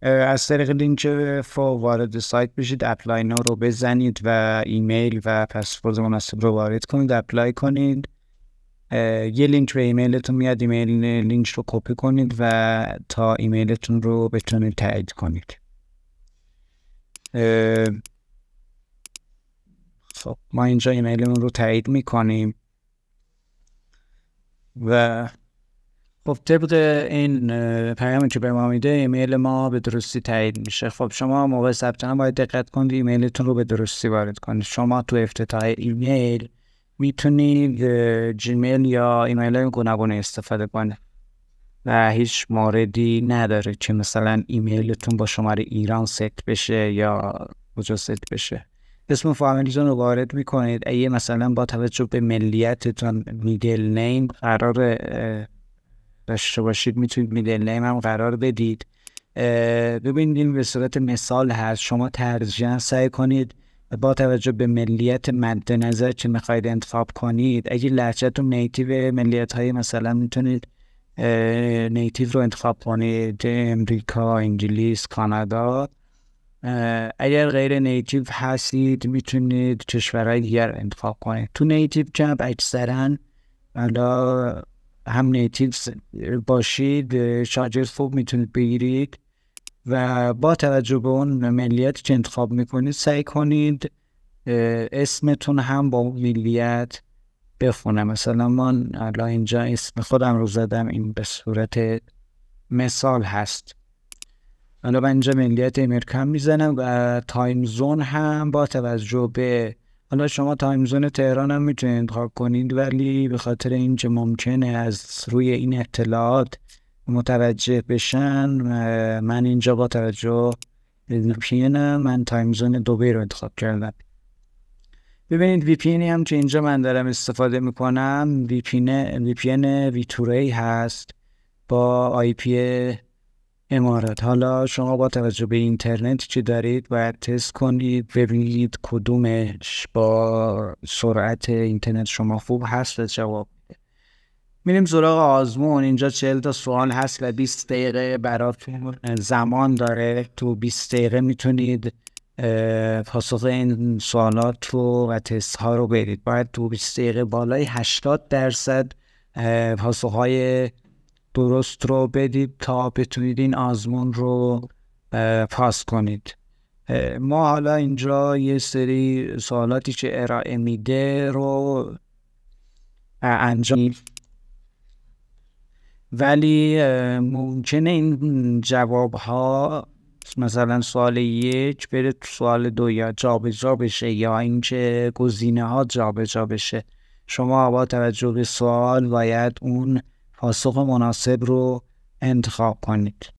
از طریق لینک وارد سایت بشید، اپلای نو رو بزنید و ایمیل و پسورد مناسب رو وارد کنید، اپلای کنید. یه لینک به ایمیلتون میاد، ایمیل لینک رو کپی کنید و تا ایمیلتون رو بتونید تایید کنید. خب ما اینجا ایمیلمون رو تایید میکنیم و خب طبق این پیامی که به ما میده ایمیل ما به درستی تایید میشه. خب شما موقع ثبت نام باید دقت کنید ایمیلتون رو به درستی وارد کنید. شما تو افتتاح ایمیل میتونید جیمیل یا ایمیل های گوناگون استفاده کنید و هیچ موردی نداره که مثلا ایمیلتون با شماره ایران ست بشه یا کجا ست بشه. اسم فامیلیتون رو وارد میکنید. اگه مثلا با توجه به ملیتتون میدل نیم قرار داشته باشید میتونید میدل نیم هم قرار بدید. ببینید این به صورت مثال هست. شما ترجیحاً سعی کنید با توجه به ملیت مد نظر که میخواید انتخاب کنید، اگه لهجه‌تون نیتیو ملیت های مثلا میتونید نیتیو رو انتخاب کنید، امریکا، انگلیس، کانادا. اگر غیر نیتیو هستید میتونید کشورهای دیگر انتخاب کنید. تو نیتیو جنب اکثرا حالا هم نیتیو باشید شاگرد خوب میتونید بگیرید و با توجه به اون ملیت که انتخاب میکنید سعی کنید اسمتون هم با اون ملیت بخونه. مثلا من الان اینجا اسم خودم رو زدم، این به صورت مثال هست. حالا من اینجا ملیت امریکا میزنم و تایم زون هم با توجه به حالا شما تایم زون تهران هم میتونید انتخاب کنید، ولی به خاطر اینکه ممکنه از روی این اطلاعات متوجه بشن من اینجا با توجه به VPN من تایم زون دبی رو انتخاب کردم. ببینید VPN هم که اینجا من دارم استفاده میکنم VPN ویتوری هست با IP امارات. حالا شما با توجه به اینترنت که دارید باید تست کنید ببینید کدومش با سرعت اینترنت شما خوب هست و جواب. میریم سراغ آزمون. اینجا 40 تا سوال هست و 20 دقیقه براتون زمان داره. تو 20 دقیقه میتونید پاسخ این سوالات رو و تست ها رو برید. باید تو 20 دقیقه بالای 80% پاسخ های درست رو بدید تا بتونید این آزمون رو پاس کنید. ما حالا اینجا یه سری سوالاتی که ارائه میده رو انجام، ولی ممکنه این جواب ها مثلا سوال 1 بره تو سوال 2 یا جابجا بشه یا اینکه گزینه ها جابجا بشه. شما با توجه به سوال باید اون پاسخ مناسب رو انتخاب کنید.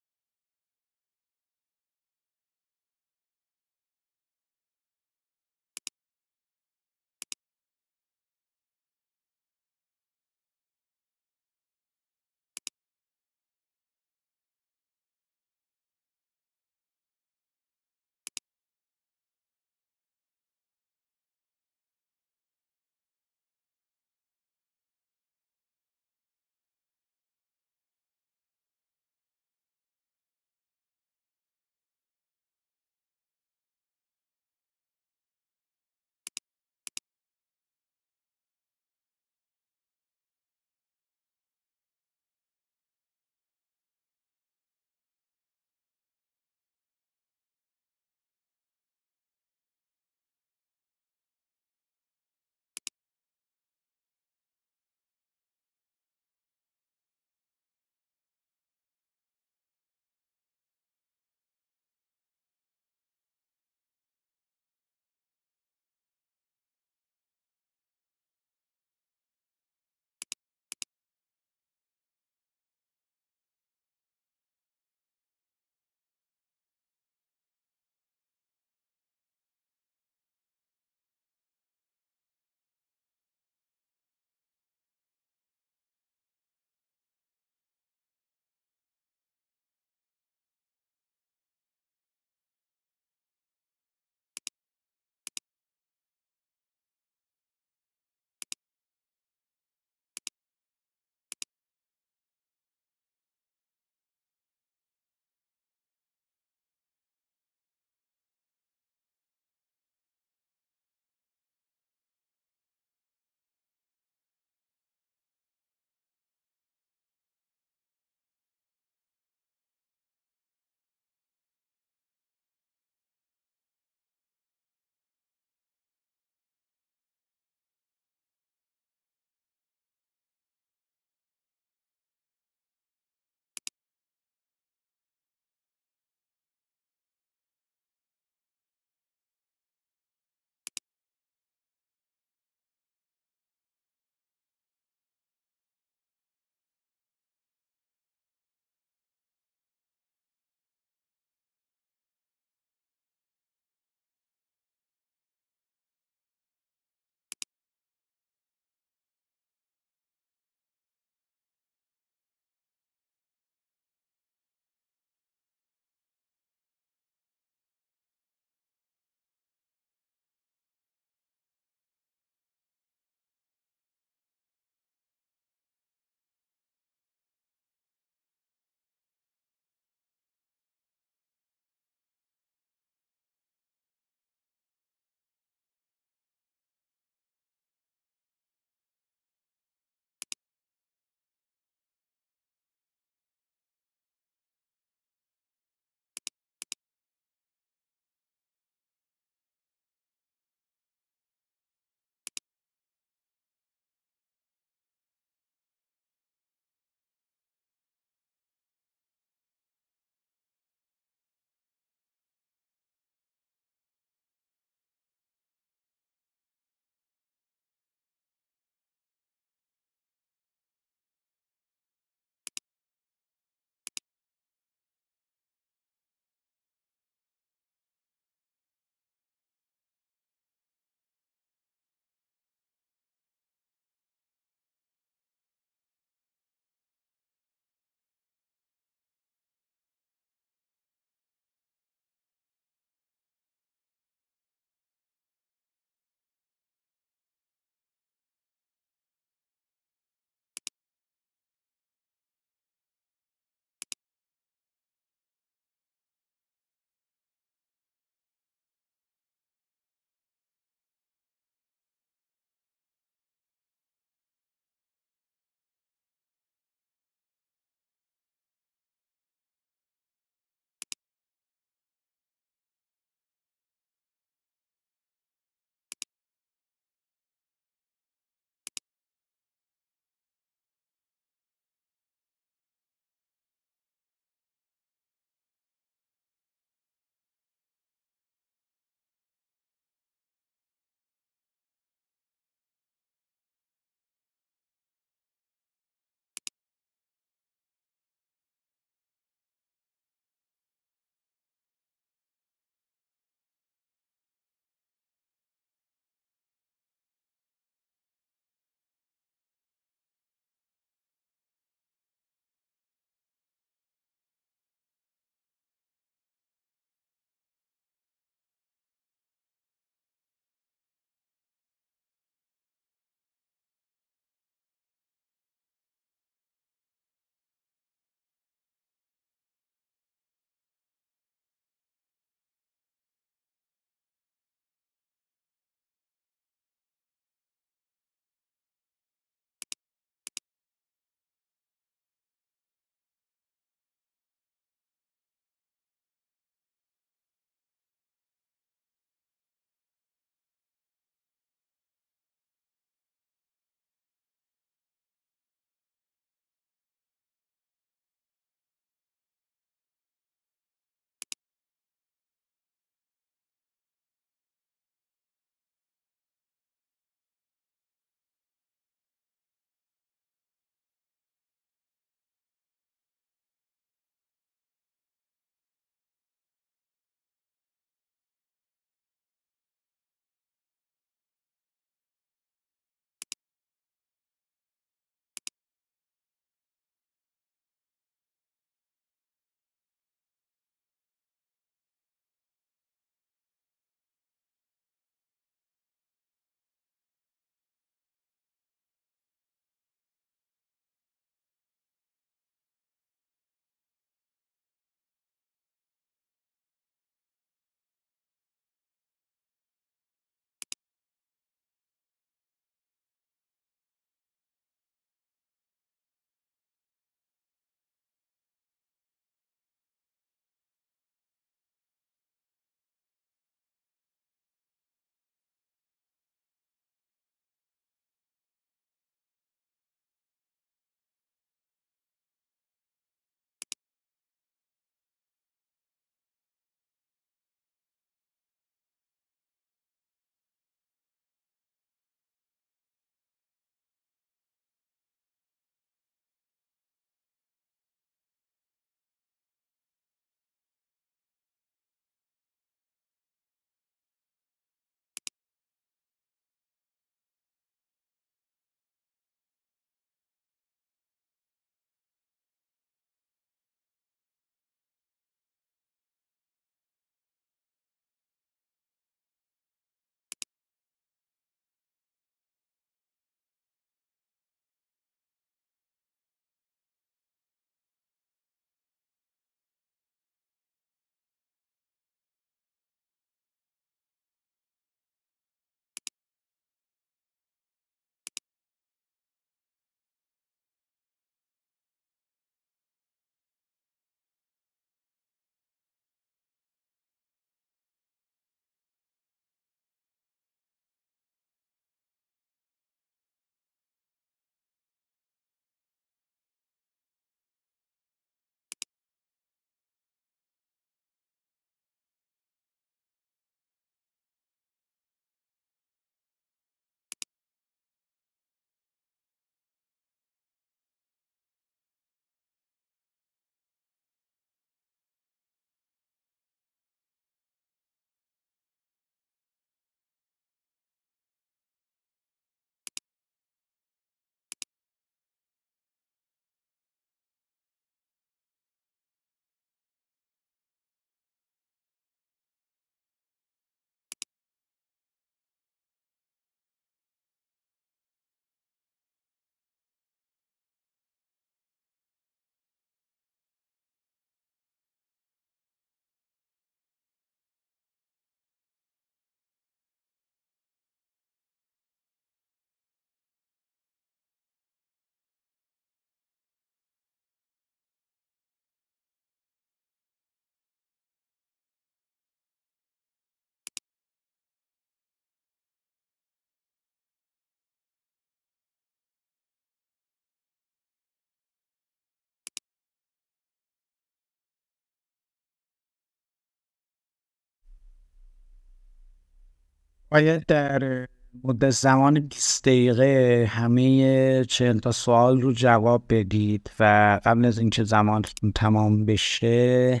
باید در مدت زمان 20 دقیقه همه 40 تا سوال رو جواب بدید و قبل از اینکه زمان تمام بشه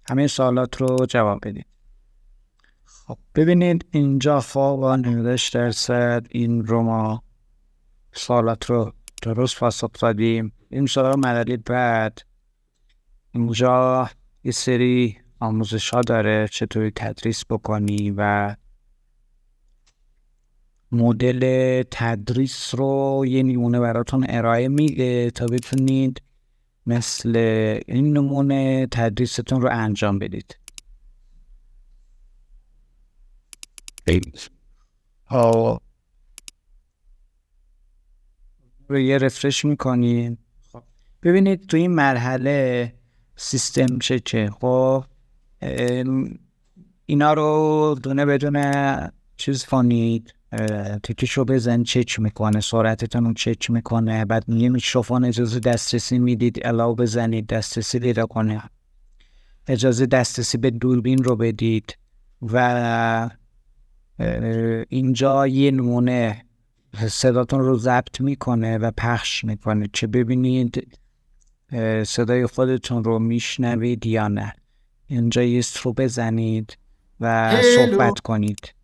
همه سوالات رو جواب بدید. خب ببینید اینجا با 99% این رو ما سوالات رو درست پاسخ دادیم. این سوال مرحله بعد اینجا یه سری آموزش ها داره چطوری تدریس بکنی و مدل تدریس رو یه نمونه براتون ارائه میده تا بتونید مثل این نمونه تدریستون رو انجام بدید. رو یه رفرش میکنید. ببینید تو این مرحله سیستم چه خب اینا رو دونه بدونه چیز کنید، تیکش رو بزن چک میکنه، سرعتتون رو چک میکنه، بعد یه میکروفون اجازه دسترسی میدید الاو بزنید دسترسی پیدا کنه، اجازه دسترسی به دوربین رو بدید و اینجا یه نمونه صداتون رو ضبط میکنه و پخش میکنه چه ببینید صدای خودتون رو میشنوید یا نه. اینجا یه رو بزنید و صحبت کنید،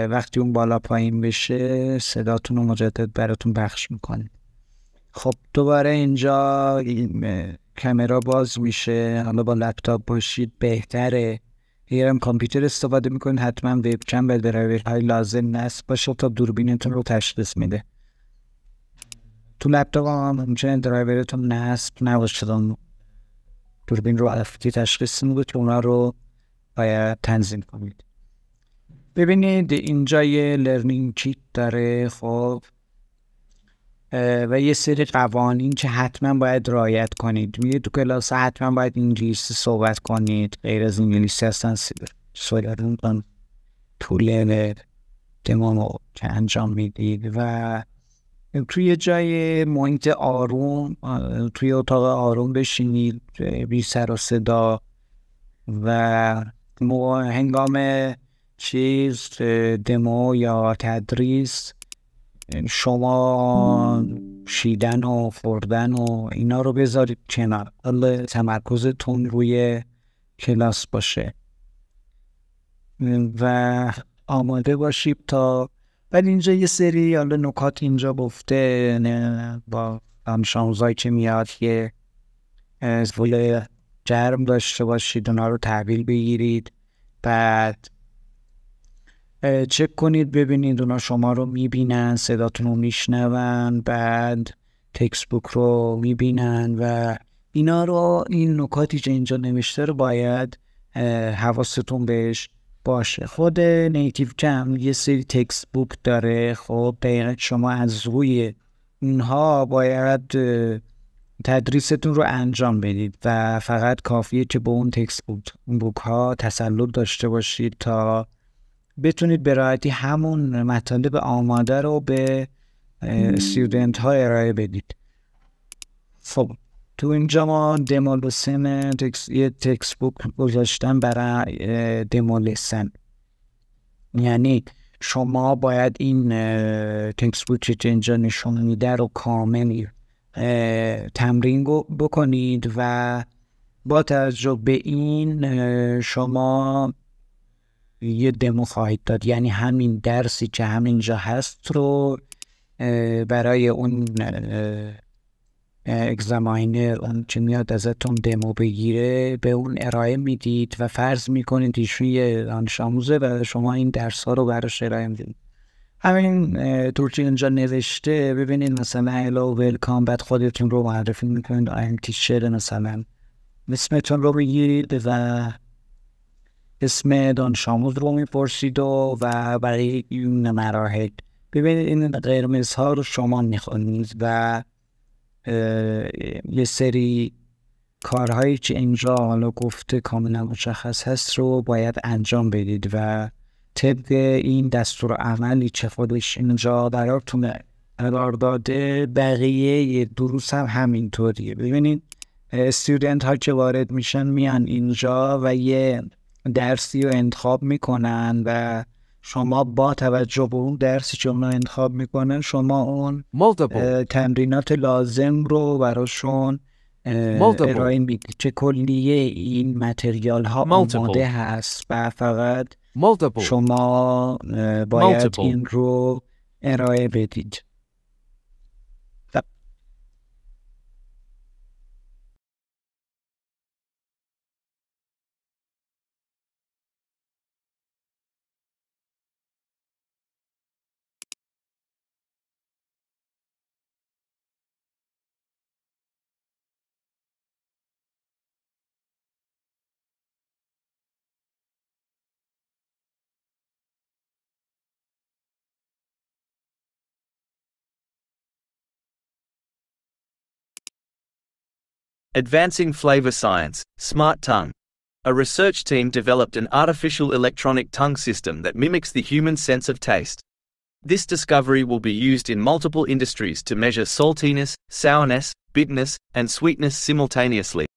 وقتی اون بالا پایین بشه صداتون رو مجدد براتون پخش میکنه. خب دوباره اینجا کامera باز میشه، حالا با لپتاپ باشید بهتره، اگرم کامپیوتر استفاده میکنید حتما وبکم و درایورهای لازم نصب باشه تا دوربینتون رو تشخیص میده. تو لپتاپ هم ممکنه درایورتون نصب نباشه، دوربین رو علفتی تشخیص میده که اونا رو باید تنظیم کنید. ببینید اینجا یه لرنینگ کیت داره خب و یه سری قوانین که حتما باید رعایت کنید. میگه تو کلاس حتما باید انگلیسی صحبت کنید، غیر از انگلیسی هستن صحبتون طول دمو که انجام میدید و توی جای محیط آروم توی اتاق آروم بشینید بی سر و صدا و هنگام دمو یا تدریس شما شیدن و خوردن و اینا رو بذارید کنار، حالا تمرکزتون روی کلاس باشه و آماده باشید تا بعد. اینجا یه سری حالا نکات اینجا گفته با دانش‌آموزایی که میاد یه ول جرم داشته باشید، اونا رو تحویل بگیرید، بعد چک کنید ببینید اونا شما رو میبینن، صداتون رو میشنون، بعد تکست بوک رو میبینن و اینا رو، این نکاتی که اینجا نوشته رو باید حواستون بهش باشه. خود نیتیو کم یه سری تکست بوک داره خب دقیقا شما از روی اونها باید تدریستون رو انجام بدید و فقط کافیه که به اون تکست بوک ها تسلط داشته باشید تا بتونید به راحتی همون مطالب آماده رو به استودنت ها ارائه بدید. خب تو اینجا ما دمو لسن یه تکست بوک گذاشتن برای دمو لسن، یعنی شما باید این تکست بوک که اینجا نشون میده رو کامل تمرین بکنید و با توجه به این شما یه دمو خواهید داد، یعنی همین درسی که همینجا هست رو برای اون اگزاماینر اون که میاد ازتون دمو بگیره به اون ارائه میدید و فرض میکنید ایشون یه دانش آموزه و شما این درس ها رو براش ارائه میدید. همین طور که اینجا نوشته ببینید مثلا هلو ویلکام، بعد خودتون رو معرفی میکنید آیم تیچر، مثلا اسمتون رو بگیرید و اسم دانش آموز رو میپرسید و برای این مراحل ببینید این قرمز ها رو شما میخونید و یه سری کارهایی که اینجا حالا گفته کاملا مشخص هست رو باید انجام بدید و طبق این دستور عملی که خودش اینجا براتون قرار داده بقیه دروس هم همینطوریه. ببینید استودنت ها که وارد میشن میان اینجا و یه درسی رو انتخاب میکنن و شما با توجه به اون درسی که اونا انتخاب میکنن شما اون تمرینات لازم رو براشون ارائه میدید که کلیه این متریال ها آماده هست و فقط شما باید این رو ارائه بدید. Advancing Flavor Science, Smart Tongue. A research team developed an artificial electronic tongue system that mimics the human sense of taste. This discovery will be used in multiple industries to measure saltiness, sourness, bitterness, and sweetness simultaneously.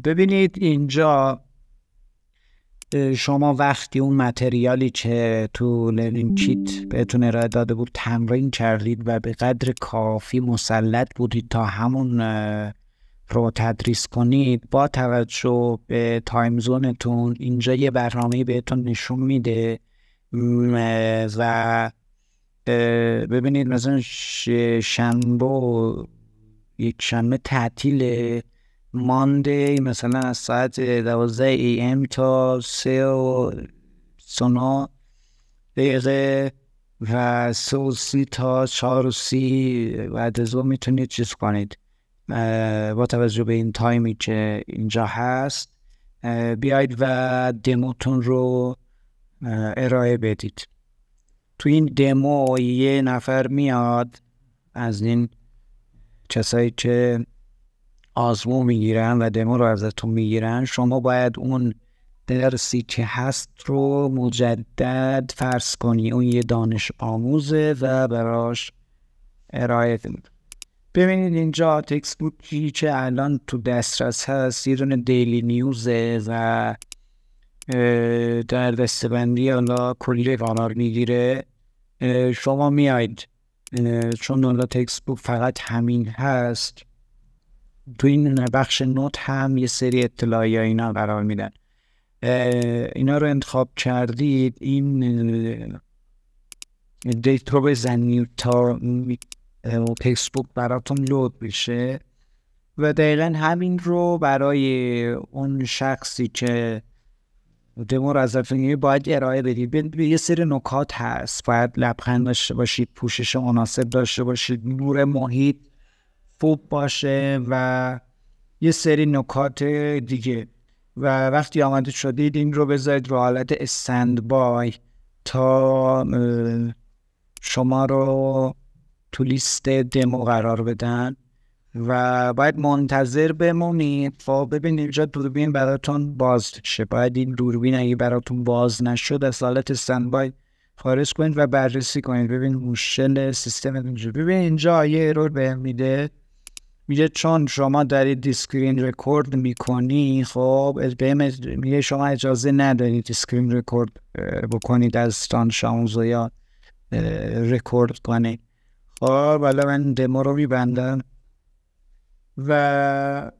ببینید اینجا شما وقتی اون متریالی که تو لرنینگ چیت بهتون ارائه داده بود تمرین کردید و به قدر کافی مسلط بودید تا همون رو تدریس کنید، با توجه به تایم زونتون اینجا یه برنامه بهتون نشون میده و ببینید مثلا یک شنبه تعطیل، مانده مثلا از ساعت 12 AM تا 3:09 و 3:30 تا 4:30 بعد از اون میتونید چیز کنید. با توجه به این تایمی که اینجا هست بیایید و دموتون رو ارائه بدید. تو این دمو یه نفر میاد از این کسایی که آزمون میگیرن و دمو رو ازتون میگیرن، شما باید اون درسی که هست رو مجدد فرض کنی، اون یه دانش آموزه و براش ارائه دید. ببینید اینجا تکست بوکی که الان تو دسترس هست یه دونه دیلی نیوزه و در دستبندی حالا کلی قرار میگیره. شما میاید چون حالا تکست بوک فقط همین هست، تو این بخش نوت هم یه سری اطلاعی ها اینا قرار میدن. اینا رو انتخاب کردید، این دیت رو بزنید تا تکست بوک براتون لود بشه و دقیقا همین رو برای اون شخصی که دمو رو ازتون میگیره باید ارائه بدید. یه سری نکات هست، باید لبخند داشته باشید، پوشش مناسب داشته باشید، نور محیط خوب باشه و یه سری نکات دیگه. و وقتی آماده شدید این رو بذارید رو حالت استند بای تا شما رو تو لیست دمو قرار بدن و باید منتظر بمونید. خب ببینید اینجا دوربین براتون باز شه، باید این دوربین اگه براتون باز نشد از حالت استند بای خارج کنید و بررسی کنید ببینید مشکل سیستم اینجا. ببینید اینجا یه ایرور بهم میده، میگه چون شما دارید اسکرین رکورد میکنی، خب میگه شما اجازه ندارید اسکرین رکورد بکنید از دانش آموزا یا رکورد کنید. خب حالا من دمو رو میبندم و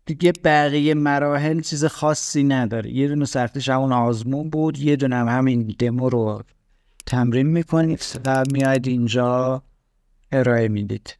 دیگه بقیه مراحل چیز خاصی نداره. یه دونه سختش همون آزمون بود، یه دونه همین دمو رو تمرین میکنید و میاید اینجا ارائه میدید.